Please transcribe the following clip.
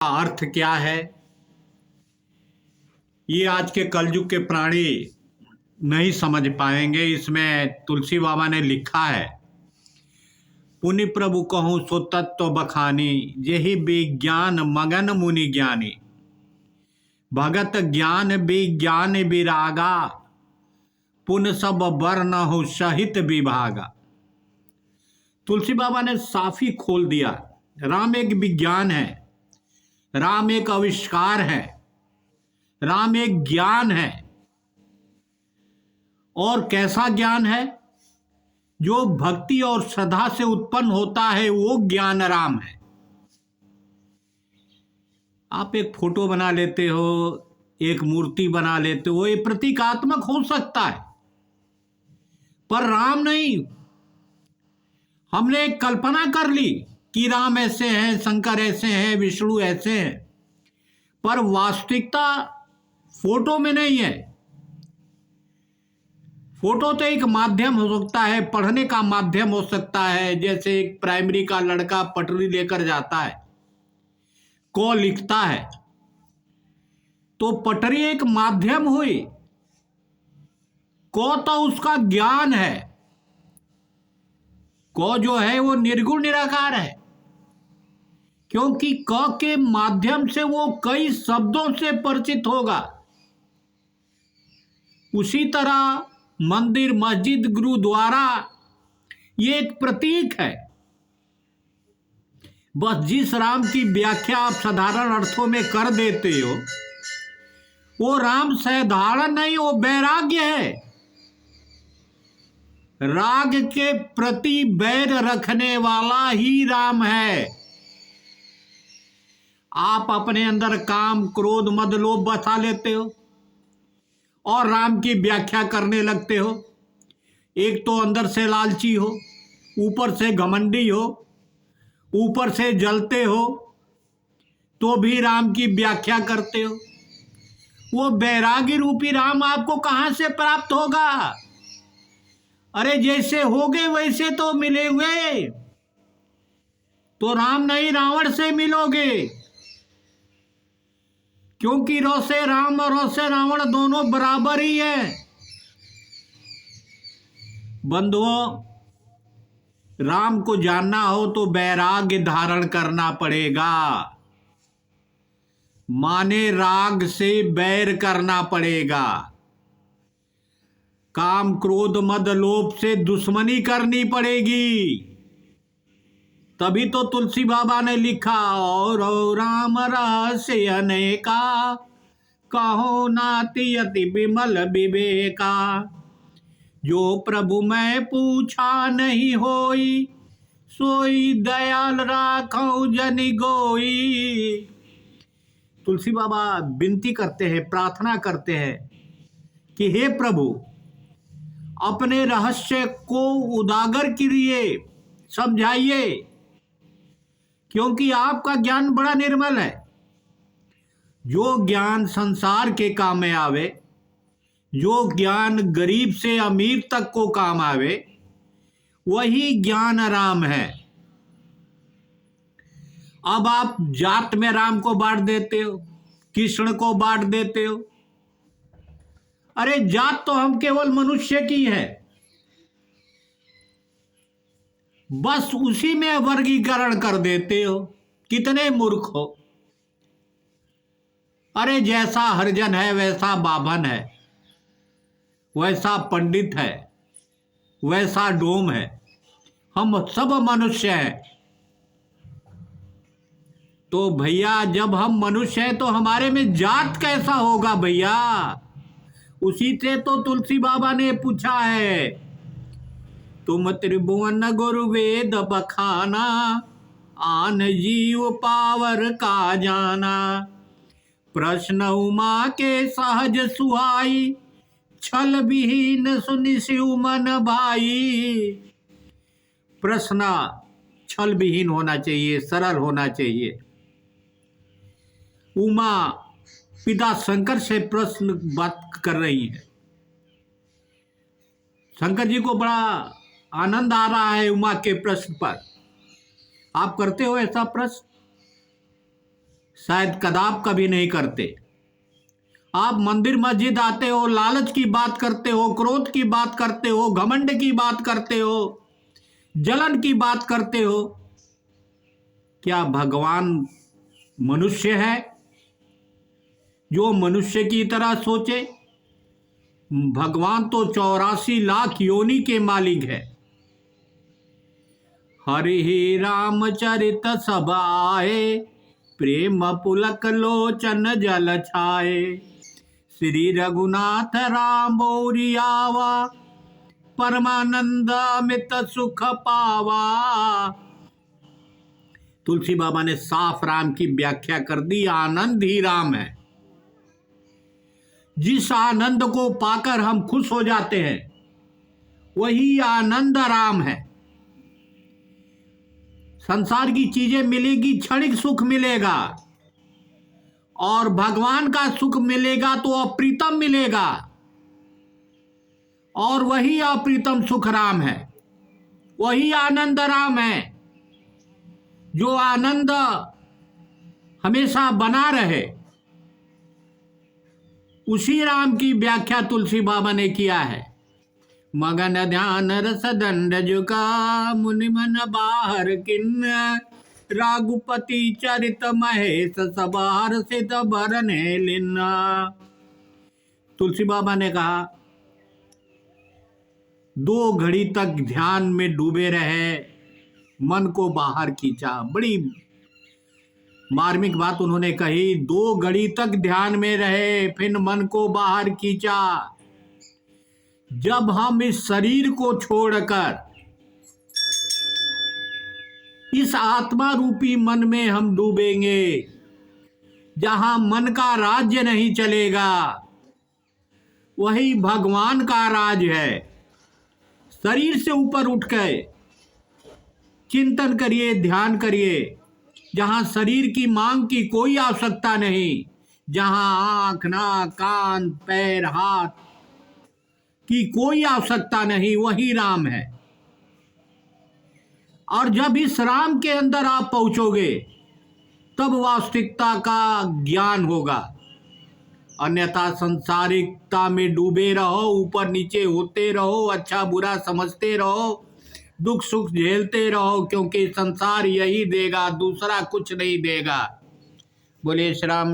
अर्थ क्या है, ये आज के कलयुग के प्राणी नहीं समझ पाएंगे। इसमें तुलसी बाबा ने लिखा है, पुनि प्रभु कहूँ सो तत्व बखानी, जेहि विज्ञान मगन मुनि ज्ञानी। भगत ज्ञान विज्ञान विरागा, पुन सब वर्ण हो सहित विभागा। तुलसी बाबा ने साफ ही खोल दिया, राम एक विज्ञान है, राम एक आविष्कार है, राम एक ज्ञान है। और कैसा ज्ञान है? जो भक्ति और श्रद्धा से उत्पन्न होता है, वो ज्ञान राम है। आप एक फोटो बना लेते हो, एक मूर्ति बना लेते हो, ये प्रतीकात्मक हो सकता है, पर राम नहीं। हमने एक कल्पना कर ली कि राम ऐसे हैं, शंकर ऐसे हैं, विष्णु ऐसे हैं, पर वास्तविकता फोटो में नहीं है। फोटो तो एक माध्यम हो सकता है, पढ़ने का माध्यम हो सकता है। जैसे एक प्राइमरी का लड़का पटरी लेकर जाता है, को लिखता है, तो पटरी एक माध्यम हुई, को तो उसका ज्ञान है। को जो है वो निर्गुण निराकार है, क्योंकि क के माध्यम से वो कई शब्दों से परिचित होगा। उसी तरह मंदिर, मस्जिद, गुरुद्वारा ये एक प्रतीक है। बस जिस राम की व्याख्या आप साधारण अर्थों में कर देते हो, वो राम साधारण नहीं, वो वैराग्य है। राग के प्रति बैर रखने वाला ही राम है। आप अपने अंदर काम, क्रोध, मद, लोभ बसा लेते हो और राम की व्याख्या करने लगते हो। एक तो अंदर से लालची हो, ऊपर से घमंडी हो, ऊपर से जलते हो, तो भी राम की व्याख्या करते हो। वो वैरागी रूपी राम आपको कहां से प्राप्त होगा? अरे जैसे होगे वैसे तो मिलेंगे, तो राम नहीं रावण से मिलोगे, क्योंकि रौ से राम और रौ से रावण दोनों बराबर ही है। बंधुओं, राम को जानना हो तो वैराग्य धारण करना पड़ेगा, माने राग से बैर करना पड़ेगा। काम, क्रोध, मद, लोभ से दुश्मनी करनी पड़ेगी। तभी तो तुलसी बाबा ने लिखा, और राम रहस्य अनेका, कहो नाति अति विमल विवेका। जो प्रभु मैं पूछा नहीं होई, सोई दयाल राखो जनि गोई। तुलसी बाबा विनती करते हैं, प्रार्थना करते हैं कि हे प्रभु, अपने रहस्य को उजागर कीजिए, समझाइए, क्योंकि आपका ज्ञान बड़ा निर्मल है। जो ज्ञान संसार के काम में आवे, जो ज्ञान गरीब से अमीर तक को काम आवे, वही ज्ञान राम है। अब आप जात में राम को बांट देते हो, कृष्ण को बांट देते हो। अरे जात तो हम केवल मनुष्य की है, बस उसी में वर्गीकरण कर देते हो। कितने मूर्ख हो। अरे जैसा हरिजन है वैसा बाभन है, वैसा पंडित है, वैसा डोम है, हम सब मनुष्य हैं। तो भैया जब हम मनुष्य हैं तो हमारे में जात कैसा होगा भैया? उसी से तो तुलसी बाबा ने पूछा है, तुम त्रिभुवन गुरु वेद बखाना, आन जीव पावर का जाना। प्रश्न उमा के सहज सुहाई, छल विहीन सुनि शिव मन भाई। प्रश्न छल विहीन होना चाहिए, सरल होना चाहिए। उमा पिता शंकर से प्रश्न बात कर रही है। शंकर जी को बड़ा आनंद आ रहा है उमा के प्रश्न पर। आप करते हो ऐसा प्रश्न? शायद कदाप कभी नहीं करते। आप मंदिर मस्जिद आते हो, लालच की बात करते हो, क्रोध की बात करते हो, घमंड की बात करते हो, जलन की बात करते हो। क्या भगवान मनुष्य है जो मनुष्य की तरह सोचे? भगवान तो 84 लाख योनि के मालिक है। हरि रामचरित सब आए, प्रेम पुलक लोचन जल छाए। श्री रघुनाथ राम बोरियावा, परमानंद अमित सुख पावा। तुलसी बाबा ने साफ राम की व्याख्या कर दी, आनंद ही राम है। जिस आनंद को पाकर हम खुश हो जाते हैं वही आनंद राम है। संसार की चीजें मिलेगी, क्षणिक सुख मिलेगा, और भगवान का सुख मिलेगा तो अप्रीतम मिलेगा, और वही अप्रीतम सुख राम है, वही आनंद राम है। जो आनंद हमेशा बना रहे, उसी राम की व्याख्या तुलसी बाबा ने किया है। मगन ध्यान रस दंड जुका, मुनि मन बाहर किन्न। राघुपति चरित महेश, सबार सित भरने लिन्ना। तुलसी बाबा ने कहा 2 घड़ी तक ध्यान में डूबे रहे, मन को बाहर खींचा। बड़ी मार्मिक बात उन्होंने कही। 2 घड़ी तक ध्यान में रहे, फिर मन को बाहर खींचा। जब हम इस शरीर को छोड़कर इस आत्मा रूपी मन में हम डूबेंगे, जहां मन का राज्य नहीं चलेगा, वही भगवान का राज है। शरीर से ऊपर उठ गए, चिंतन करिए, ध्यान करिए। जहां शरीर की मांग की कोई आवश्यकता नहीं, जहां आंख, नाक, कान, पैर, हाथ की कोई आवश्यकता नहीं, वही राम है। और जब इस राम के अंदर आप पहुंचोगे तब वास्तविकता का ज्ञान होगा। अन्यथा संसारिकता में डूबे रहो, ऊपर नीचे होते रहो, अच्छा बुरा समझते रहो, दुख सुख झेलते रहो, क्योंकि संसार यही देगा, दूसरा कुछ नहीं देगा। बोले श्री राम।